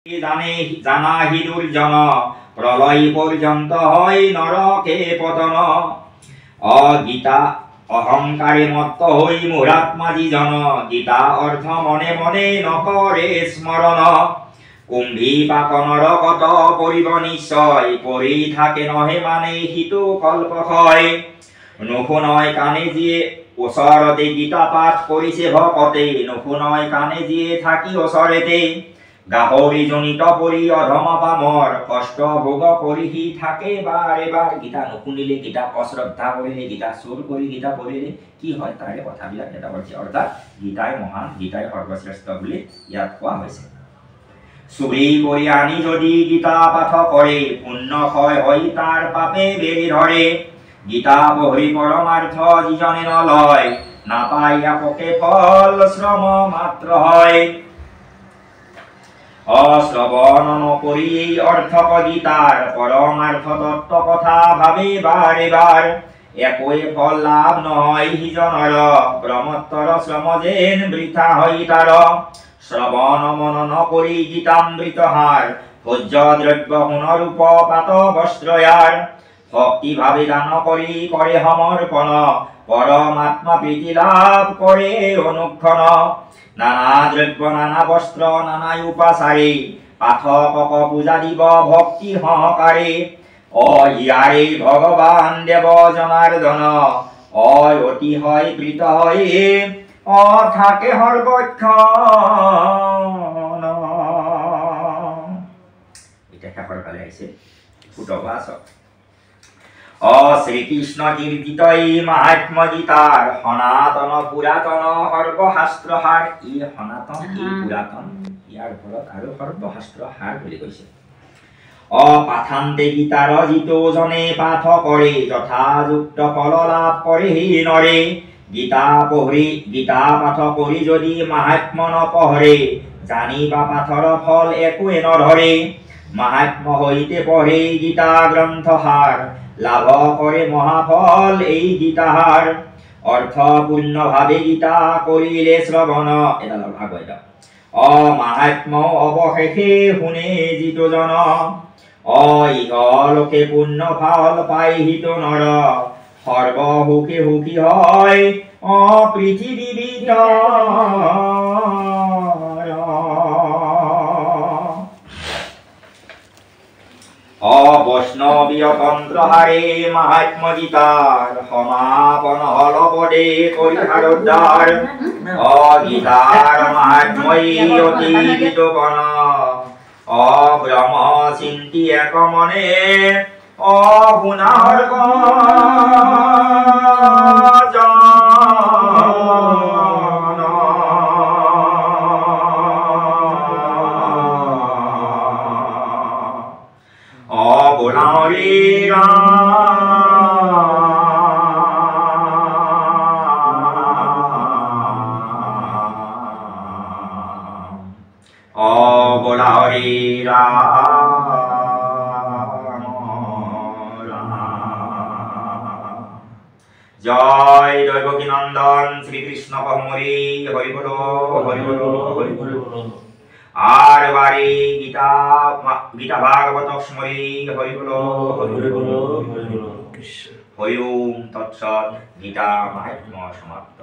জানে জানা হি দুর্জন প্রলয় পর্যন্ত হয় নরকে পতন। অগীতা অহংকারে মত্ত হই মুরাত্মাজি জন, গীতা অর্থ মনে মনে নকরে স্মরণ। কুম্ভী পাকনর কত পরিব নিশ্চয়, পরি থাকে নহে মানে হিতু কল্প হয়। নুশুনয় কানে যিয়ে ওচৰতে গীতা পাঠ কৰিছে ভকতে, নুশুনয় কানে যিয়ে থাকি ওচৰতে। গাহৰি জনিত পৰি অধম পামৰ, কষ্ট ভোগ কৰি সি থাকে বাৰ এবাৰ। গীতা নুশুনিলে, গীতা অশ্ৰদ্ধা কৰিলে, গীতা চুৰ কৰি গীতা পঢ়িলে কি হয় তাৰে কথাবিলাক এটা কৰিছে। অৰ্থাৎ গীতাই মহান, গীতাই সৰ্বশ্ৰেষ্ঠ বুলি ইয়াত কোৱা হৈছে। চুৰি কৰি আনি যদি গীতা পাঠ কৰে, পুণ্য ক্ষয় হৈ তাৰ পাপে বেৰি ধৰে। গীতা পঢ়ি পৰমাৰ্থ যিজনে নলয়, নাপায় আপকে ফল শ্ৰম মাত্ৰ হয়। অশ্ৰৱণ নকৰি এই অৰ্থক গীতাৰ, পৰমাৰ্থ তত্ত্ব কথা ভাবে বাৰে বাৰ। একোৱে ফল লাভ নহয় সিজনৰ, ব্ৰহ্মোত্তৰ শ্ৰম যেন বৃথা হয় তাৰ। শ্ৰৱণ মনন কৰি গীতামৃত সাৰ, ভোজ্য দ্ৰব্য সোণৰূপ পাত বস্ত্ৰ ইয়াৰ। ভক্তি ভাবে দান কৰি কৰে সমৰ্পণ, পৰমাত্মা প্ৰীতি লাভ কৰে অনুক্ষণ। নানা দ্ৰব্য নানা বস্ত্ৰ নানা উপাচাৰে, পাঠকক পূজা দিব ভক্তি সহকাৰে। ইয়াৰে ভগৱান দেৱ জনাৰ্দন, অতি হয় প্ৰীত হয় থাকে সৰ্বক্ষণ। এতিয়া শেষৰ ফালে আহিছে সুতবাচক। শ্ৰীকৃষ্ণ কীৰ্তিত এই মাহাত্ম গীতাৰ, সনাতন পুৰাতন সৰ্বশাস্ত্ৰ সাৰ। ই সনাতন, ই পুৰাতন, ইয়াৰ ওপৰত আৰু সৰ্বশাস্ত্ৰ সাৰ বুলি কৈছে। পাঠান্তে গীতাৰ যিটো জনে পাঠ কৰে, যথাযুক্ত ফল লাভ কৰে সি নৰে। গীতা পাঠ কৰি যদি মাহাত্ম নপঢ়ৰে, জানিবা পাঠৰ ফল একোৱে নধৰে। মাহাত্ম সৈতে পঢ়ে গীতা গ্ৰন্থ সাৰ, লাভ কৰে মহাফল এই গীতাহাৰ। অৰ্থ পূৰ্ণ ভাৱে গীতা কৰিলে শ্ৰৱণ, এডালৰ ভাগ এটা। মাহাত্ম অৱশেষে শুনে যিটো জন, ইহলোকে পূৰ্ণ ফল পাই সিটো নৰ। সৰ্ব সুখী সুখী হয় পৃথিৱী বৈষ্ণৱীয় তন্ত্ৰহাৰে মাহাত্ম গীতাৰ, সমাপন হল পদে কৰি হাৰোদ্ধাৰ। গীতাৰ মাহাত্মই অতি বিতোপন, ব্ৰহ্ম চিন্তি এক মনে শুনাৰ জয় দৈবকী নন্দন শ্রীকৃষ্ণ কহমরি। হরি বল হরি বল হরি বল। আর বারে গীতা ভাগবত স্মরি। হরি বল হরি বল হরি বল। হরি ওম তৎসৎ। গীতা মাহাত্ম্য সমাপ্ত।